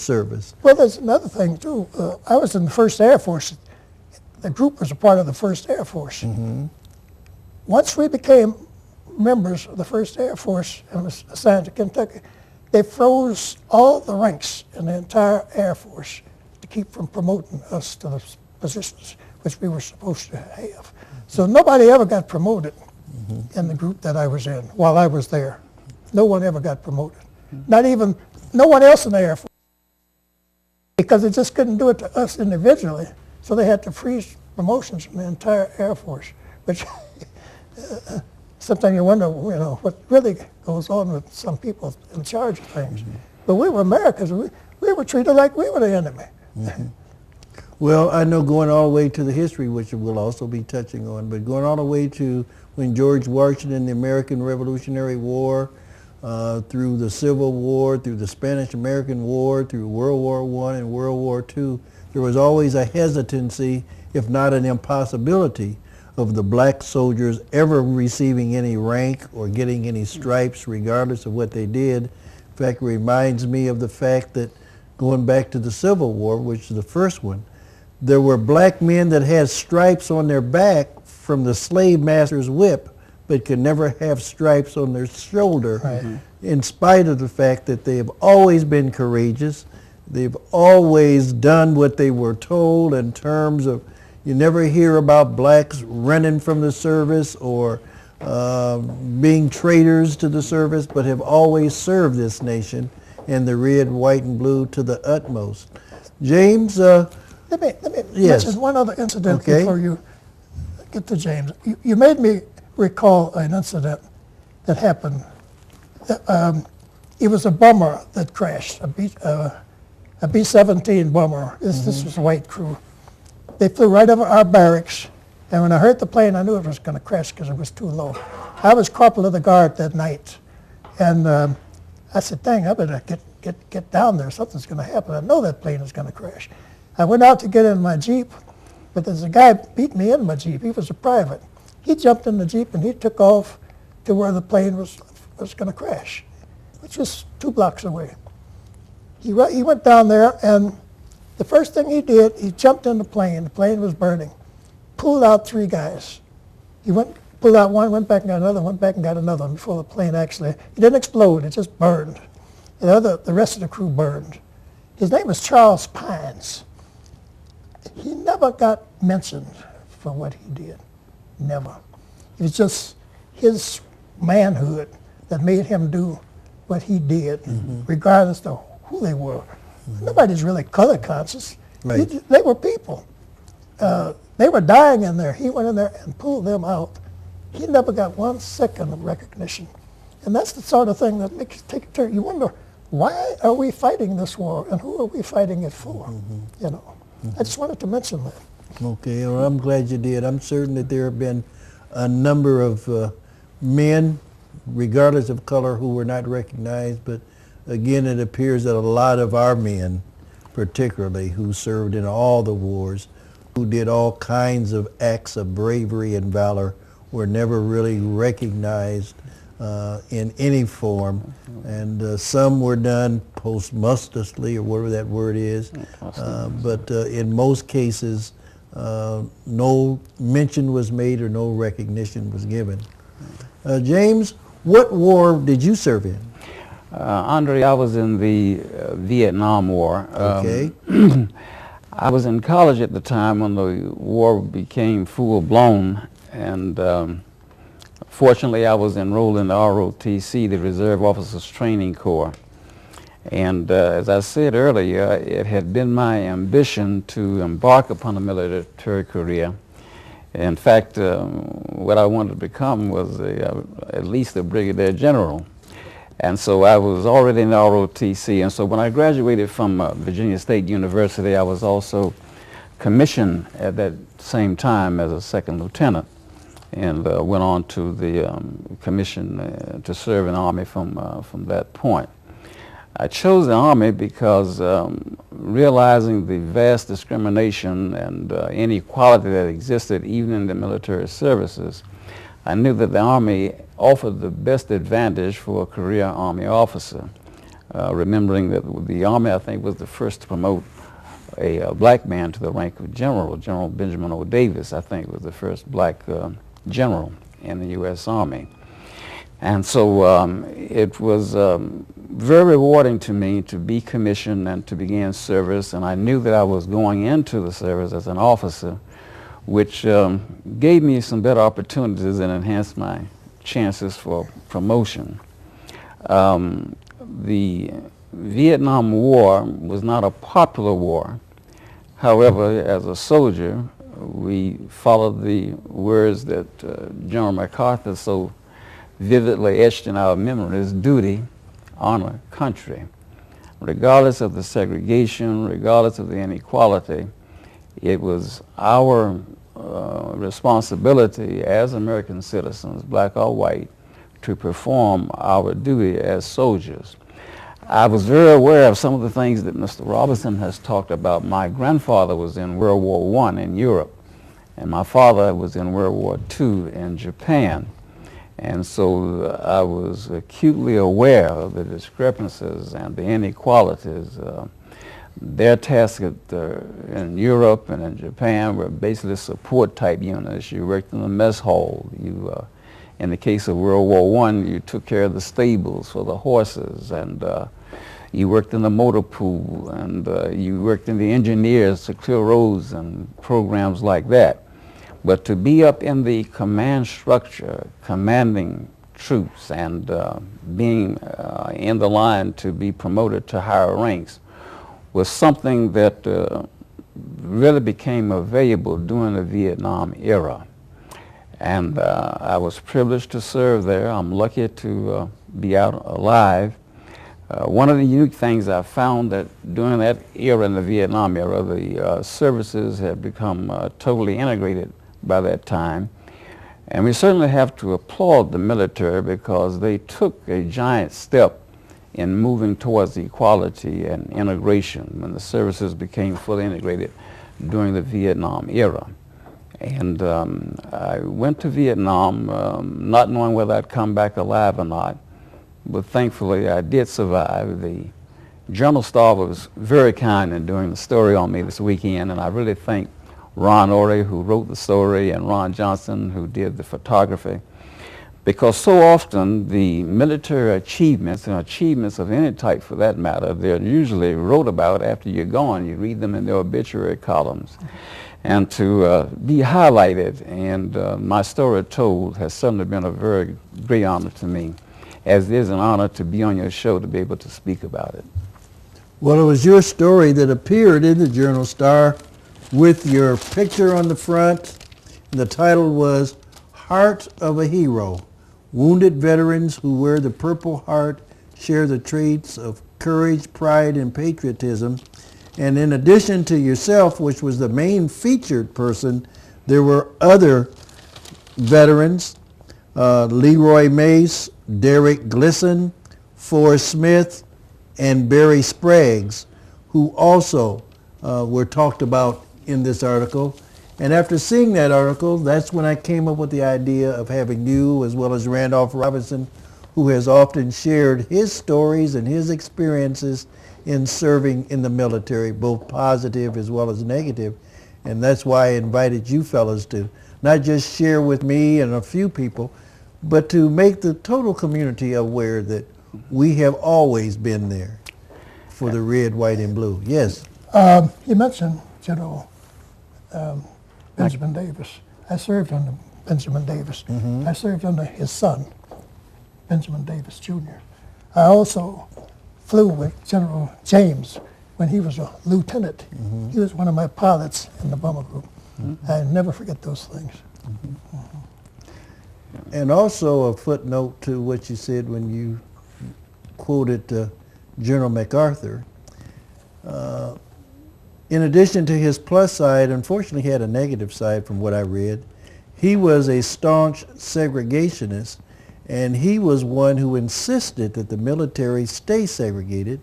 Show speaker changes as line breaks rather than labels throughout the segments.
service.
Well, there's another thing, too. I was in the 1st Air Force. The group was a part of the 1st Air Force.
Mm-hmm.
Once we became members of the 1st Air Force and was assigned to Kentucky, they froze all the ranks in the entire Air Force to keep from promoting us to the positions which we were supposed to have. So nobody ever got promoted in the group that I was in while I was there. No one ever got promoted. Not even, no one else in the Air Force. Because they just couldn't do it to us individually. So they had to freeze promotions in the entire Air Force, which sometimes you wonder, what really goes on with some people in charge of things. But we were Americans. We were treated like we were the enemy.
Well, I know going all the way to the history, which we'll also be touching on, but going all the way to when George Washington, the American Revolutionary War, through the Civil War, through the Spanish-American War, through World War I and World War II, there was always a hesitancy, if not an impossibility, of the black soldiers ever receiving any rank or getting any stripes regardless of what they did. In fact, it reminds me of the fact that going back to the Civil War, which is the first one, there were black men that had stripes on their back from the slave master's whip, but could never have stripes on their shoulder, in spite of the fact that they have always been courageous. They've always done what they were told in terms of, you never hear about blacks running from the service or being traitors to the service, but have always served this nation in the red, white, and blue to the utmost. James?
Let me mention one other incident before you get to James. You made me recall an incident that happened. It was a bomber that crashed, a B-17 bomber. This was a white crew. They flew right over our barracks, and when I heard the plane, I knew it was going to crash because it was too low. I was corporal of the guard that night, and I said, dang, I better get down there. Something's going to happen. I know that plane is going to crash. I went out to get in my Jeep, but there's a guy beat me in my Jeep. He was a private. He jumped in the Jeep, and he took off to where the plane was going to crash, which was 2 blocks away. He went down there, and the first thing he did, he jumped in the plane. The plane was burning. Pulled out 3 guys. He pulled out one, went back and got another, went back and got another one before the plane actually, it didn't explode, it just burned. The rest of the crew burned. His name was Charles Pines. He never got mentioned for what he did. Never. It was just his manhood that made him do what he did, regardless of who they were. Nobody's really color conscious.
Right.
They were people. They were dying in there. He went in there and pulled them out. He never got 1 second of recognition. And that's the sort of thing that makes you take a turn. You wonder, why are we fighting this war, and who are we fighting it for? I just wanted to mention that.
Okay, well, I'm glad you did. I'm certain that there have been a number of men, regardless of color, who were not recognized, but again, it appears that a lot of our men, particularly, who served in all the wars, who did all kinds of acts of bravery and valor, were never really recognized in any form, and some were done posthumously, or whatever that word is, but in most cases, no mention was made or no recognition was given. James, what war did you serve in?
Andre, I was in the Vietnam War.
Okay.
I was in college at the time when the war became full-blown, and fortunately I was enrolled in the ROTC, the Reserve Officers Training Corps. And as I said earlier, it had been my ambition to embark upon a military career. In fact, what I wanted to become was at least a brigadier general. And so I was already in the ROTC, and so when I graduated from Virginia State University, I was also commissioned at that same time as a second lieutenant, and went on to the commission to serve in the Army from that point. I chose the Army because realizing the vast discrimination and inequality that existed even in the military services, I knew that the Army offered the best advantage for a career Army officer. remembering that the Army, I think, was the first to promote a black man to the rank of general. General Benjamin O. Davis, I think, was the first black general in the U.S. Army. And so it was very rewarding to me to be commissioned and to begin service, and I knew that I was going into the service as an officer, which gave me some better opportunities and enhanced my chances for promotion. The Vietnam War was not a popular war. However, as a soldier, we followed the words that General MacArthur so vividly etched in our memories: duty, honor, country. Regardless of the segregation, regardless of the inequality, it was our responsibility as American citizens, black or white, to perform our duty as soldiers. I was very aware of some of the things that Mr. Robinson has talked about. My grandfather was in World War I in Europe, and my father was in World War II in Japan. And so I was acutely aware of the discrepancies and the inequalities. Their tasks in Europe and in Japan were basically support type units. You worked in the mess hall. In the case of World War I, you took care of the stables for the horses, and you worked in the motor pool, and you worked in the engineers to clear roads and programs like that. But to be up in the command structure, commanding troops, and being in the line to be promoted to higher ranks was something that really became available during the Vietnam era. And I was privileged to serve there. I'm lucky to be out alive. One of the unique things I found that during that era, in the Vietnam era, the services had become totally integrated by that time. And we certainly have to applaud the military because they took a giant step in moving towards equality and integration when the services became fully integrated during the Vietnam era. And I went to Vietnam not knowing whether I'd come back alive or not, but thankfully I did survive. The Journal Star was very kind in doing the story on me this weekend, and I really thank Ron Ory, who wrote the story, and Ron Johnson, who did the photography, because so often the military achievements, and achievements of any type for that matter, they're usually wrote about after you're gone. You read them in the obituary columns. And to be highlighted and my story told has certainly been a very great honor to me, as it is an honor to be on your show to be able to speak about it.
Well, it was your story that appeared in the Journal Star with your picture on the front. And the title was Heart of a Hero. Wounded veterans who wear the Purple Heart share the traits of courage, pride, and patriotism. And in addition to yourself, which was the main featured person, there were other veterans, Leroy Mace, Derek Glisson, Forrest Smith, and Barry Spraggs, who also were talked about in this article. And after seeing that article, that's when I came up with the idea of having you, as well as Randolph Robinson, who has often shared his stories and his experiences in serving in the military, both positive as well as negative. And that's why I invited you fellas to not just share with me and a few people, but to make the total community aware that we have always been there for the red, white, and blue. Yes?
You mentioned General Benjamin Davis. I served under Benjamin Davis. I served under his son, Benjamin Davis Jr. I also flew with General James when he was a lieutenant. He was one of my pilots in the bomber group. I never forget those things.
And also a footnote to what you said when you quoted General MacArthur. In addition to his plus side, unfortunately he had a negative side from what I read. He was a staunch segregationist, and he was one who insisted that the military stay segregated.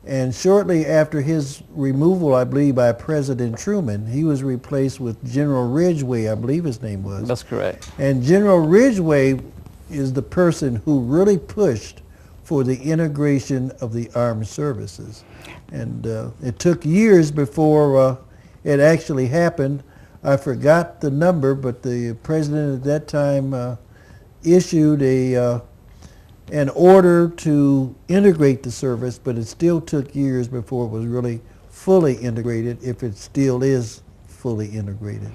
And shortly after his removal, I believe, by President Truman, he was replaced with General Ridgway, I believe his name was.
That's correct.
And General Ridgway is the person who really pushed for the integration of the armed services. And it took years before it actually happened. I forgot the number, but the president at that time issued an order to integrate the service, but it still took years before it was really fully integrated, if it still is fully integrated.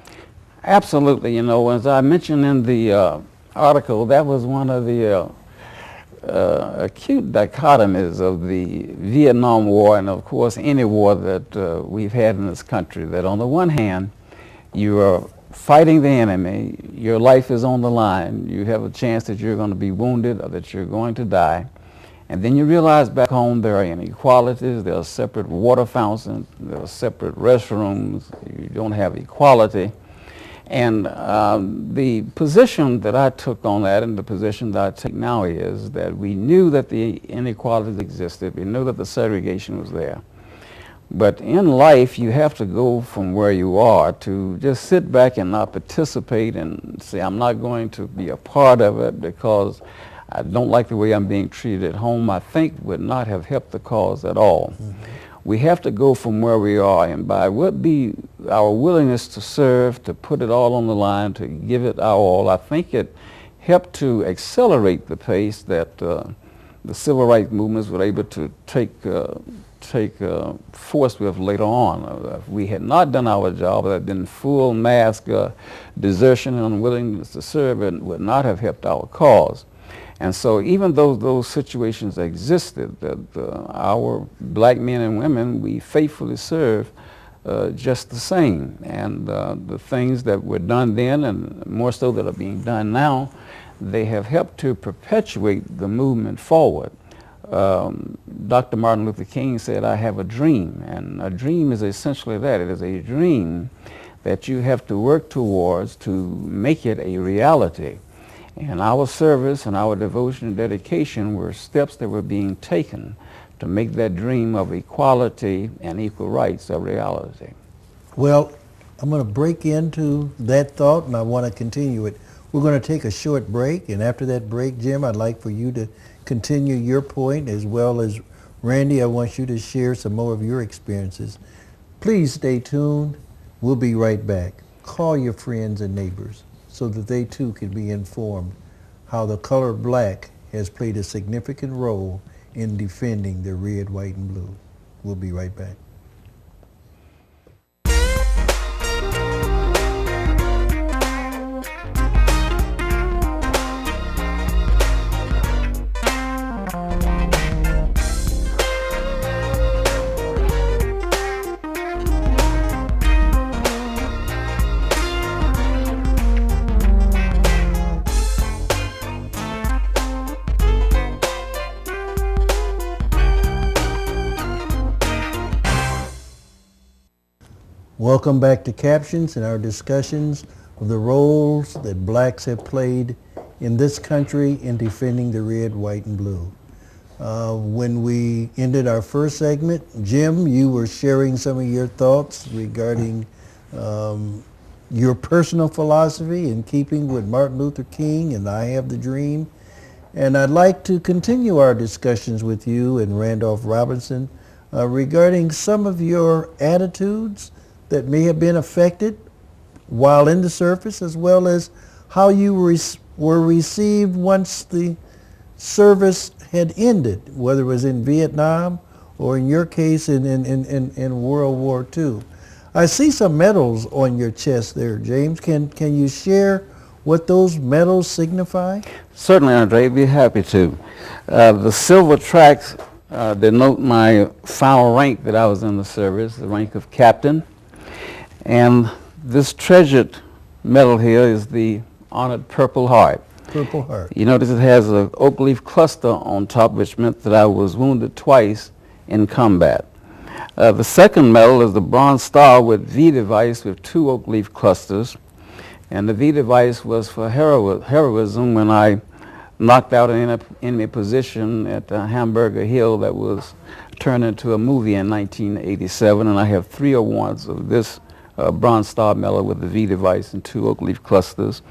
Absolutely. You know, as I mentioned in the article, that was one of the acute dichotomies of the Vietnam War, and of course any war that we've had in this country, that on the one hand, you are fighting the enemy, your life is on the line, you have a chance that you're going to be wounded or that you're going to die, and then you realize back home there are inequalities, there are separate water fountains, there are separate restrooms, you don't have equality. And the position that I took on that, and the position that I take now, is that we knew that the inequalities existed, we knew that the segregation was there. But in life, you have to go from where you are. To just sit back and not participate and say, I'm not going to be a part of it because I don't like the way I'm being treated at home, I think would not have helped the cause at all. Mm-hmm. We have to go from where we are, and by what be our willingness to serve, to put it all on the line, to give it our all, I think it helped to accelerate the pace that the civil rights movements were able to take force with later on. If we had not done our job, that had been full mass desertion and unwillingness to serve, it would not have helped our cause. And so even though those situations existed, that our black men and women, we faithfully serve just the same. And the things that were done then, and more so that are being done now, they have helped to perpetuate the movement forward. Dr. Martin Luther King said, I have a dream, and a dream is essentially that. It is a dream that you have to work towards to make it a reality. And our service and our devotion and dedication were steps that were being taken to make that dream of equality and equal rights a reality.
Well, I'm going to break into that thought, and I want to continue it. We're going to take a short break, and after that break, Jim, I'd like for you to continue your point, as well as Randy, I want you to share some more of your experiences. Please stay tuned. We'll be right back. Call your friends and neighbors so that they too can be informed how the color black has played a significant role in defending the red, white, and blue. We'll be right back. Welcome back to Captions and our discussions of the roles that blacks have played in this country in defending the red, white, and blue. When we ended our first segment, Jim, you were sharing some of your thoughts regarding your personal philosophy in keeping with Martin Luther King and I Have the Dream. And I'd like to continue our discussions with you and Randolph Robinson regarding some of your attitudes that may have been affected while in the service, as well as how you were received once the service had ended, whether it was in Vietnam or in your case in World War II. I see some medals on your chest there, James. Can you share what those medals signify?
Certainly, Andre, I'd be happy to. The silver tracks denote my final rank that I was in the service, the rank of captain. And this treasured medal here is the honored Purple Heart.
Purple Heart.
You notice it has an oak leaf cluster on top, which meant that I was wounded twice in combat. The second medal is the Bronze Star with V device with 2 oak leaf clusters. And the V device was for heroism when I knocked out an enemy position at Hamburger Hill that was turned into a movie in 1987. And I have 3 awards of this Bronze Star medal with the V device and 2 oak leaf clusters.